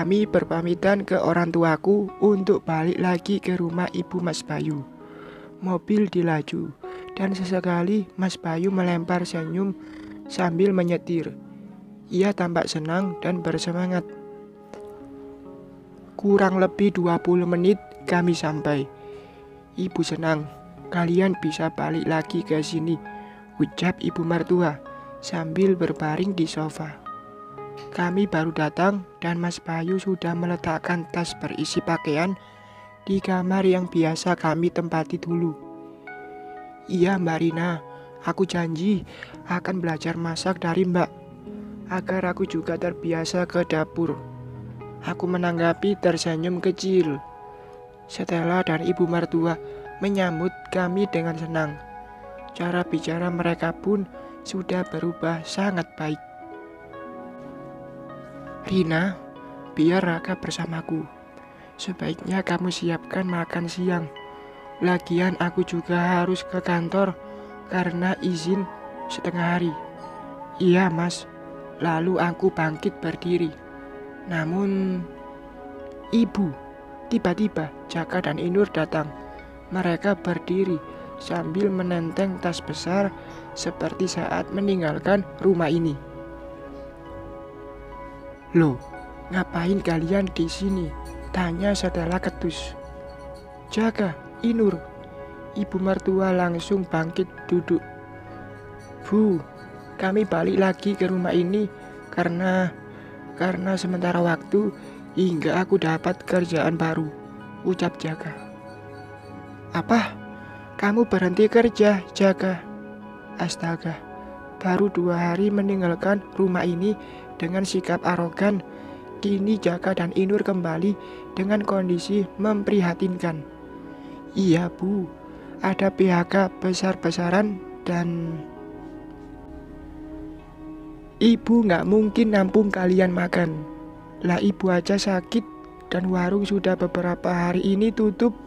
Kami berpamitan ke orang tuaku untuk balik lagi ke rumah ibu Mas Bayu. Mobil dilaju, dan sesekali Mas Bayu melempar senyum sambil menyetir. Ia tampak senang dan bersemangat. Kurang lebih 20 menit kami sampai. Ibu senang, kalian bisa balik lagi ke sini, ucap ibu mertua sambil berbaring di sofa. Kami baru datang dan Mas Bayu sudah meletakkan tas berisi pakaian di kamar yang biasa kami tempati dulu. Iya Mbak Rina, aku janji akan belajar masak dari Mbak, agar aku juga terbiasa ke dapur. Aku menanggapi tersenyum kecil. Stella dan ibu mertua menyambut kami dengan senang. Cara bicara mereka pun sudah berubah sangat baik. Rina, biar Raka bersamaku. Sebaiknya kamu siapkan makan siang. Lagian aku juga harus ke kantor karena izin setengah hari. Iya mas. Lalu aku bangkit berdiri. Namun ibu, tiba-tiba Jaka dan Inur datang. Mereka berdiri sambil menenteng tas besar seperti saat meninggalkan rumah ini. Loh, ngapain kalian di sini? Tanya Stella ketus. Jaka, Inur. Ibu mertua langsung bangkit duduk. Bu, kami balik lagi ke rumah ini karena sementara waktu hingga aku dapat kerjaan baru, ucap Jaka. Apa? Kamu berhenti kerja, Jaka? Astaga, baru 2 hari meninggalkan rumah ini dengan sikap arogan. Kini Jaka dan Inur kembali dengan kondisi memprihatinkan. Iya bu, ada PHK besar-besaran dan ibu gak mungkin nampung kalian makan. Lah ibu aja sakit dan warung sudah beberapa hari ini tutup,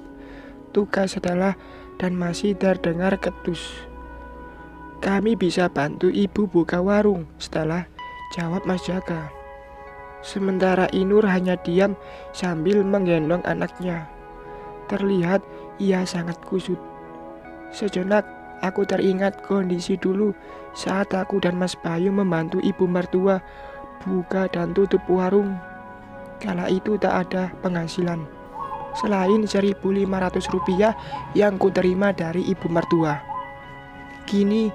tugas Stella dan masih terdengar ketus. Kami bisa bantu ibu buka warung, Stella, jawab Mas Jaka. Sementara Inur hanya diam sambil menggendong anaknya. Terlihat ia sangat kusut. Sejenak aku teringat kondisi dulu saat aku dan Mas Bayu membantu ibu mertua buka dan tutup warung. Kala itu tak ada penghasilan selain Rp1.500 yang kuterima dari ibu mertua. Kini,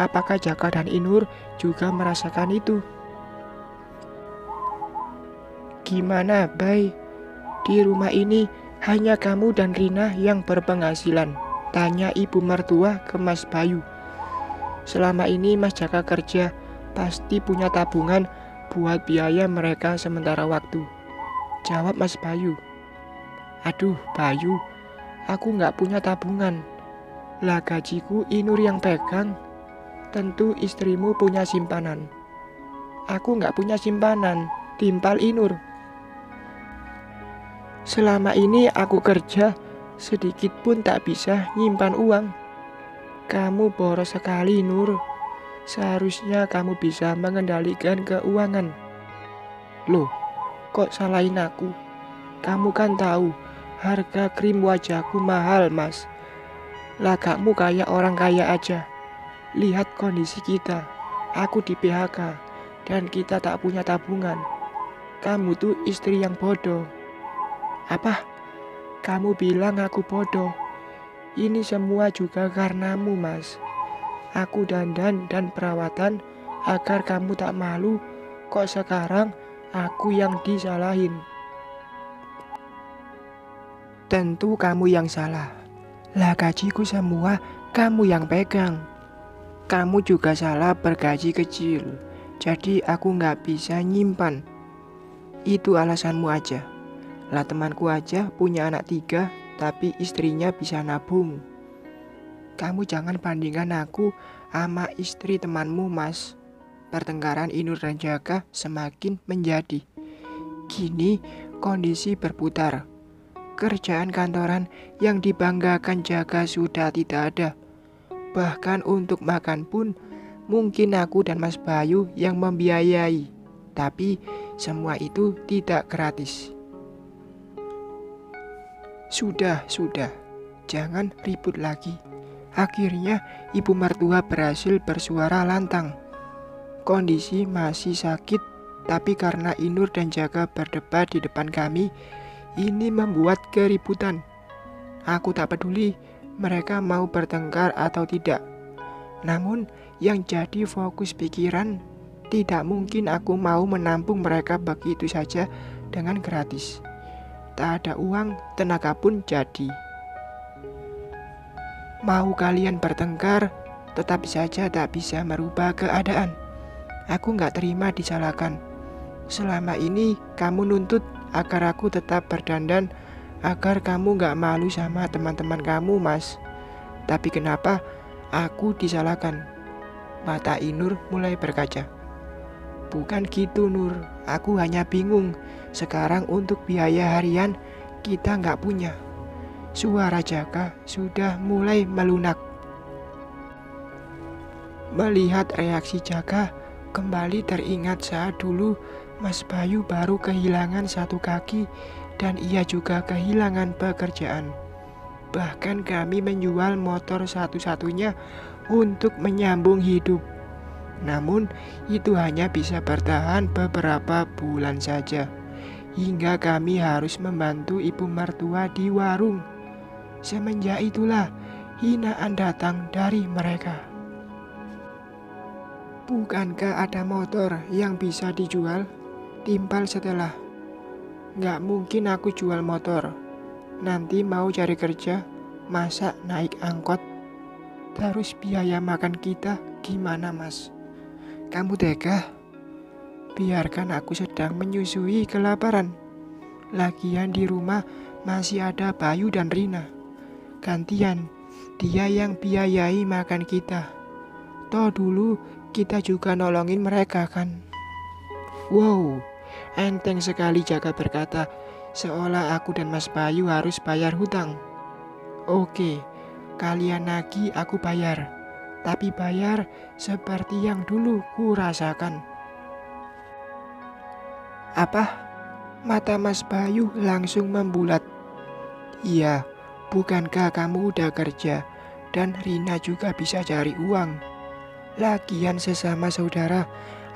apakah Jaka dan Inur juga merasakan itu? Gimana, Bay? Di rumah ini hanya kamu dan Rina yang berpenghasilan, tanya ibu mertua ke Mas Bayu. Selama ini Mas Jaka kerja, pasti punya tabungan buat biaya mereka sementara waktu, jawab Mas Bayu. Aduh Bayu, aku gak punya tabungan. Lah gajiku Inur yang pegang. Tentu istrimu punya simpanan. Aku gak punya simpanan, timpal Inur. Selama ini aku kerja, sedikit pun tak bisa nyimpan uang. Kamu boros sekali Nur. Seharusnya kamu bisa mengendalikan keuangan. Loh, kok salahin aku? Kamu kan tahu harga krim wajahku mahal mas. Lagakmu kayak orang kaya aja. Lihat kondisi kita. Aku di PHK dan kita tak punya tabungan. Kamu tuh istri yang bodoh. Apa? Kamu bilang aku bodoh? Ini semua juga karenamu mas. Aku dandan dan perawatan agar kamu tak malu. Kok sekarang aku yang disalahin? Tentu kamu yang salah. Lah gajiku semua kamu yang pegang. Kamu juga salah bergaji kecil. Jadi aku gak bisa nyimpan. Itu alasanmu aja. Lah temanku aja punya anak 3, tapi istrinya bisa nabung. Kamu jangan bandingkan aku sama istri temanmu mas. Pertengkaran Inur dan Jaka semakin menjadi. Kini kondisi berputar. Kerjaan kantoran yang dibanggakan Jaka sudah tidak ada. Bahkan untuk makan pun mungkin aku dan Mas Bayu yang membiayai. Tapi semua itu tidak gratis. Sudah, jangan ribut lagi. Akhirnya ibu mertua berhasil bersuara lantang. Kondisi masih sakit, tapi karena Inur dan Jaka berdebat di depan kami, ini membuat keributan. Aku tak peduli mereka mau bertengkar atau tidak. Namun yang jadi fokus pikiran, tidak mungkin aku mau menampung mereka begitu saja dengan gratis. Tak ada uang, tenaga pun jadi. Mau kalian bertengkar, tetapi saja tak bisa merubah keadaan. Aku gak terima disalahkan. Selama ini kamu nuntut agar aku tetap berdandan, agar kamu gak malu sama teman-teman kamu, Mas. Tapi kenapa aku disalahkan? Mata Inur mulai berkaca. Bukan gitu, Nur. Aku hanya bingung. Sekarang untuk biaya harian kita nggak punya. Suara Jaka sudah mulai melunak. Melihat reaksi Jaka, kembali teringat saat dulu Mas Bayu baru kehilangan satu kaki dan ia juga kehilangan pekerjaan. Bahkan kami menjual motor satu-satunya untuk menyambung hidup. Namun itu hanya bisa bertahan beberapa bulan saja, hingga kami harus membantu ibu mertua di warung. Semenjak itulah hinaan datang dari mereka. Bukankah ada motor yang bisa dijual? Timpal setelah. Nggak mungkin aku jual motor. Nanti mau cari kerja, masa naik angkot? Terus biaya makan kita gimana, Mas? Kamu tega? Biarkan aku sedang menyusui kelaparan. Lagian di rumah masih ada Bayu dan Rina. Gantian, dia yang biayai makan kita. Toh dulu kita juga nolongin mereka kan? Wow, enteng sekali Jaka berkata, seolah aku dan Mas Bayu harus bayar hutang. Oke, kalian nagih aku bayar. Tapi bayar seperti yang dulu ku rasakan. Apa? Mata Mas Bayu langsung membulat. Iya, bukankah kamu udah kerja dan Rina juga bisa cari uang? Lagian sesama saudara,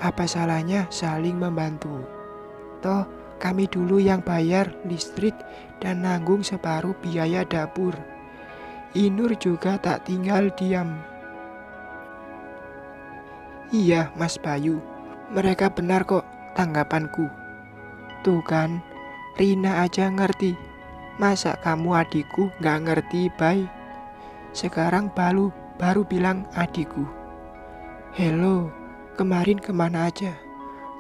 apa salahnya saling membantu? Toh kami dulu yang bayar listrik dan nanggung separuh biaya dapur. Inur juga tak tinggal diam. Iya, Mas Bayu, mereka benar kok tanggapanku. Tuh kan, Rina aja ngerti. Masa kamu adikku gak ngerti, Bay? Sekarang baru bilang adikku. Hello, kemarin kemana aja?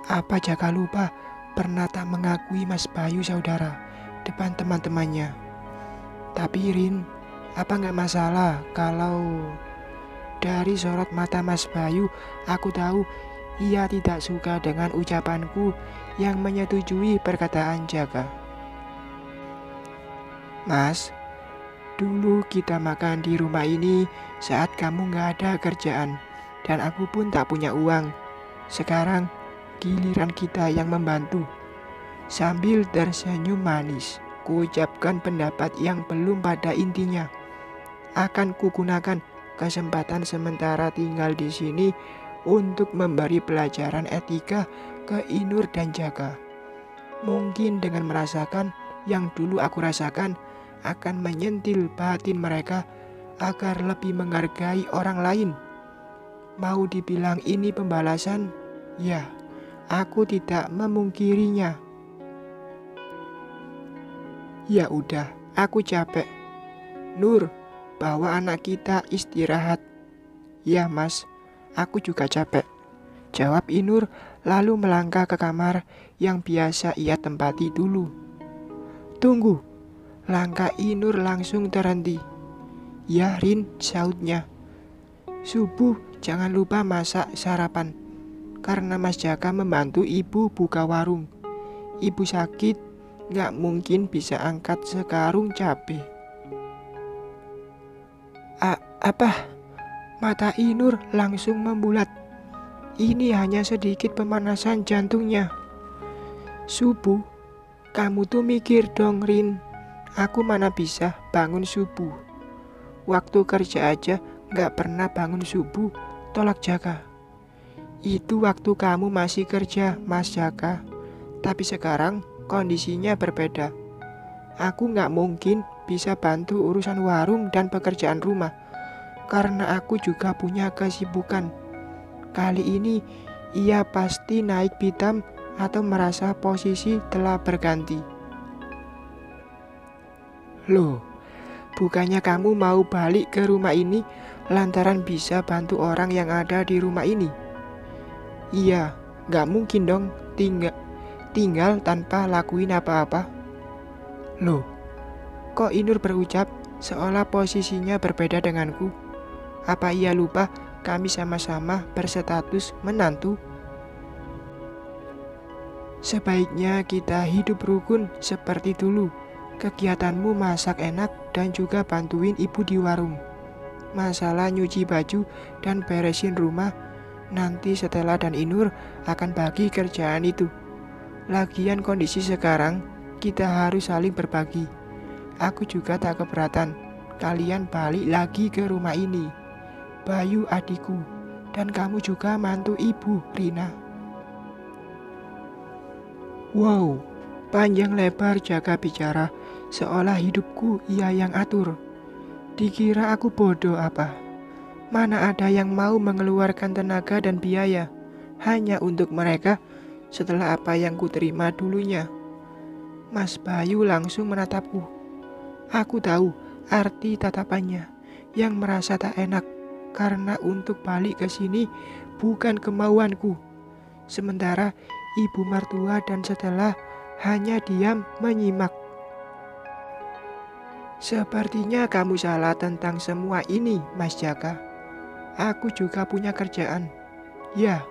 Apa Jaka lupa pernah tak mengakui Mas Bayu saudara depan teman-temannya? Tapi Rin, apa gak masalah kalau... Dari sorot mata Mas Bayu, aku tahu ia tidak suka dengan ucapanku yang menyetujui perkataan Jaka. Mas, dulu kita makan di rumah ini saat kamu gak ada kerjaan dan aku pun tak punya uang. Sekarang giliran kita yang membantu. Sambil tersenyum manis, kuucapkan pendapat yang belum pada intinya. Akan kugunakan kesempatan sementara tinggal di sini untuk memberi pelajaran etika ke Inur dan Jaka. Mungkin dengan merasakan yang dulu aku rasakan akan menyentil batin mereka agar lebih menghargai orang lain. Mau dibilang ini pembalasan? Ya, aku tidak memungkirinya. Ya udah, aku capek. Nur, bawa anak kita istirahat. Ya Mas, aku juga capek, jawab Inur lalu melangkah ke kamar yang biasa ia tempati dulu. Tunggu, langkah Inur langsung terhenti. Ya Rin, sautnya. Subuh jangan lupa masak sarapan, karena Mas Jaka membantu ibu buka warung. Ibu sakit, gak mungkin bisa angkat sekarung cabai. Apa? Mata Inur langsung membulat. Ini hanya sedikit pemanasan jantungnya. Subuh? Kamu tuh mikir dong, Rin. Aku mana bisa bangun subuh. Waktu kerja aja gak pernah bangun subuh, tolak Jaka. Itu waktu kamu masih kerja, Mas Jaka. Tapi sekarang kondisinya berbeda. Aku gak mungkin bisa bantu urusan warung dan pekerjaan rumah, karena aku juga punya kesibukan. Kali ini ia pasti naik pitam atau merasa posisi telah berganti. Loh, bukannya kamu mau balik ke rumah ini lantaran bisa bantu orang yang ada di rumah ini? Iya, gak mungkin dong tinggal tanpa lakuin apa-apa. Loh, kok Inur berucap seolah posisinya berbeda denganku? Apa ia lupa kami sama-sama berstatus menantu? Sebaiknya kita hidup rukun seperti dulu. Kegiatanmu masak enak dan juga bantuin ibu di warung. Masalah nyuci baju dan beresin rumah, nanti Stella dan Inur akan bagi kerjaan itu. Lagian kondisi sekarang, kita harus saling berbagi. Aku juga tak keberatan kalian balik lagi ke rumah ini. Bayu adikku, dan kamu juga mantu ibu, Rina. Wow, panjang lebar Jaka bicara, seolah hidupku ia yang atur. Dikira aku bodoh apa? Mana ada yang mau mengeluarkan tenaga dan biaya hanya untuk mereka setelah apa yang kuterima dulunya. Mas Bayu langsung menatapku. Aku tahu arti tatapannya yang merasa tak enak karena untuk balik ke sini bukan kemauanku. Sementara ibu mertua dan Stella hanya diam menyimak. Sepertinya kamu salah tentang semua ini, Mas Jaka. Aku juga punya kerjaan. Ya,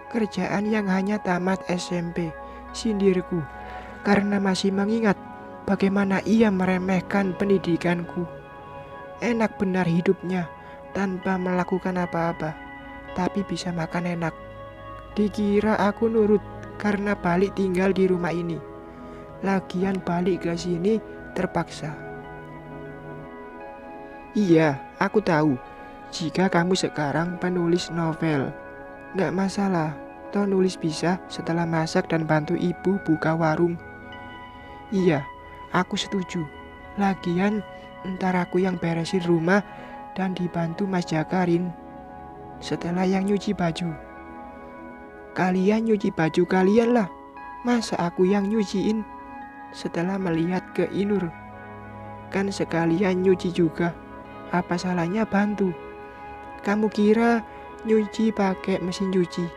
kerjaan yang hanya tamat SMP, sindirku, karena masih mengingat bagaimana ia meremehkan pendidikanku. Enak benar hidupnya tanpa melakukan apa-apa, tapi bisa makan enak. Dikira aku nurut karena balik tinggal di rumah ini. Lagian balik ke sini terpaksa. Iya, aku tahu. Jika kamu sekarang penulis novel, gak masalah. Toh nulis bisa setelah masak dan bantu ibu buka warung. Iya, aku setuju. Lagian ntar aku yang beresin rumah dan dibantu Mas Jakarin. Setelah yang nyuci baju. Kalian nyuci baju kalian lah. Masa aku yang nyuciin? Setelah melihat ke Inur. Kan sekalian nyuci juga. Apa salahnya bantu? Kamu kira nyuci pakai mesin cuci?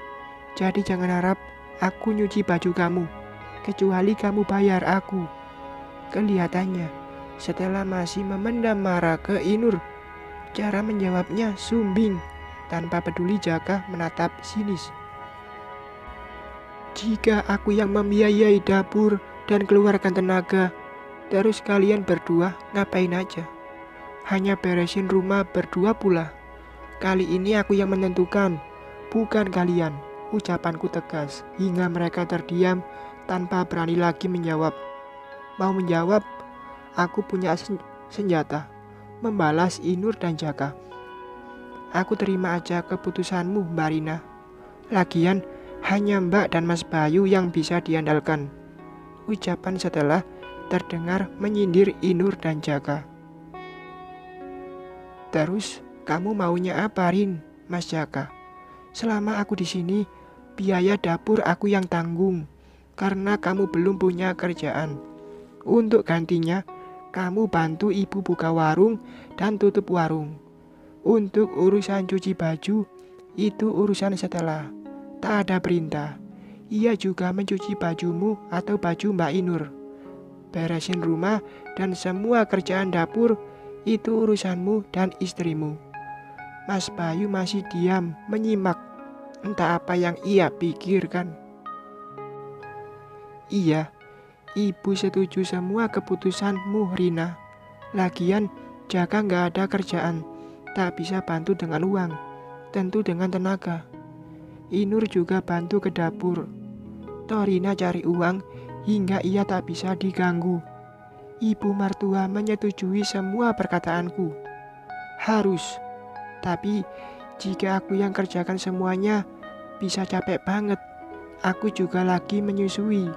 Jadi jangan harap aku nyuci baju kamu, kecuali kamu bayar aku. Kelihatannya setelah masih memendam marah ke Inur. Cara menjawabnya sumbing, tanpa peduli Jaka menatap sinis. Jika aku yang membiayai dapur dan keluarkan tenaga, terus kalian berdua ngapain aja? Hanya beresin rumah berdua pula. Kali ini aku yang menentukan, bukan kalian. Ucapanku tegas, hingga mereka terdiam tanpa berani lagi menjawab. Mau menjawab, aku punya senjata, membalas Inur dan Jaka. Aku terima aja keputusanmu, Mbak Rina. Lagian, hanya Mbak dan Mas Bayu yang bisa diandalkan. Ucapan setelah terdengar menyindir Inur dan Jaka. Terus, kamu maunya apa, Rin, Mas Jaka? Selama aku di sini, biaya dapur aku yang tanggung, karena kamu belum punya kerjaan. Untuk gantinya, kamu bantu ibu buka warung dan tutup warung. Untuk urusan cuci baju, itu urusan setelah. Tak ada perintah. Ia juga mencuci bajumu atau baju Mbak Inur. Beresin rumah dan semua kerjaan dapur, itu urusanmu dan istrimu. Mas Bayu masih diam menyimak. Entah apa yang ia pikirkan. Iya, ibu setuju semua keputusanmu, Rina. Lagian, Jaka gak ada kerjaan, tak bisa bantu dengan uang, tentu dengan tenaga. Inur juga bantu ke dapur. Toh Rina cari uang hingga ia tak bisa diganggu. Ibu mertua menyetujui semua perkataanku. Harus, tapi jika aku yang kerjakan semuanya, bisa capek banget. Aku juga lagi menyusui.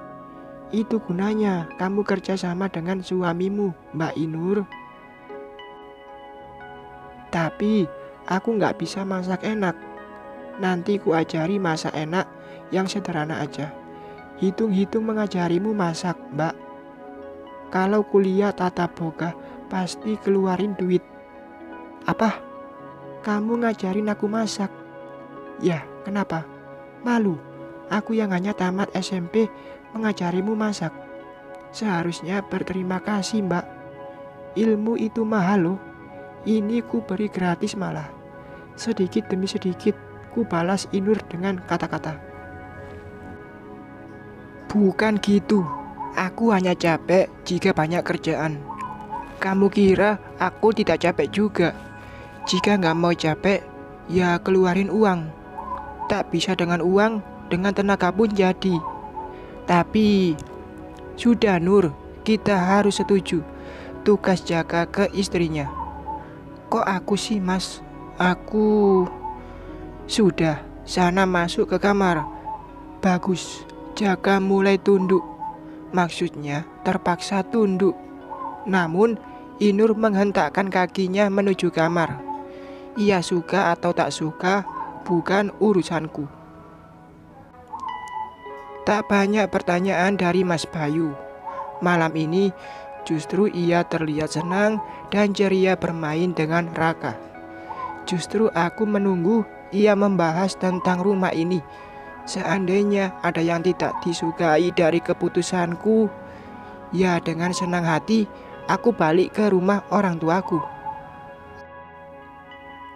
Itu gunanya kamu kerja sama dengan suamimu, Mbak Inur. Tapi aku nggak bisa masak enak. Nanti ku ajari masak enak yang sederhana aja. Hitung-hitung mengajarimu masak, Mbak. Kalau kuliah tata boga, pasti keluarin duit. Apa? Kamu ngajarin aku masak? Ya, kenapa? Malu? Aku yang hanya tamat SMP mengajarimu masak. Seharusnya berterima kasih, Mbak. Ilmu itu mahal loh. Ini ku beri gratis malah. Sedikit demi sedikit ku balas Inur dengan kata-kata. Bukan gitu. Aku hanya capek jika banyak kerjaan. Kamu kira aku tidak capek juga? Jika nggak mau capek, ya keluarin uang. Tak bisa dengan uang, dengan tenaga pun jadi. Tapi sudah Nur, kita harus setuju. Tugas jaga ke istrinya. Kok aku sih Mas? Aku sudah sana masuk ke kamar. Bagus, jaga mulai tunduk. Maksudnya terpaksa tunduk. Namun Inur menghentakkan kakinya menuju kamar. Ia suka atau tak suka bukan urusanku. Tak banyak pertanyaan dari Mas Bayu. Malam ini justru ia terlihat senang dan ceria bermain dengan Raka. Justru aku menunggu ia membahas tentang rumah ini. Seandainya ada yang tidak disukai dari keputusanku, ya dengan senang hati aku balik ke rumah orang tuaku.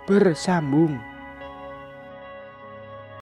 Bersambung.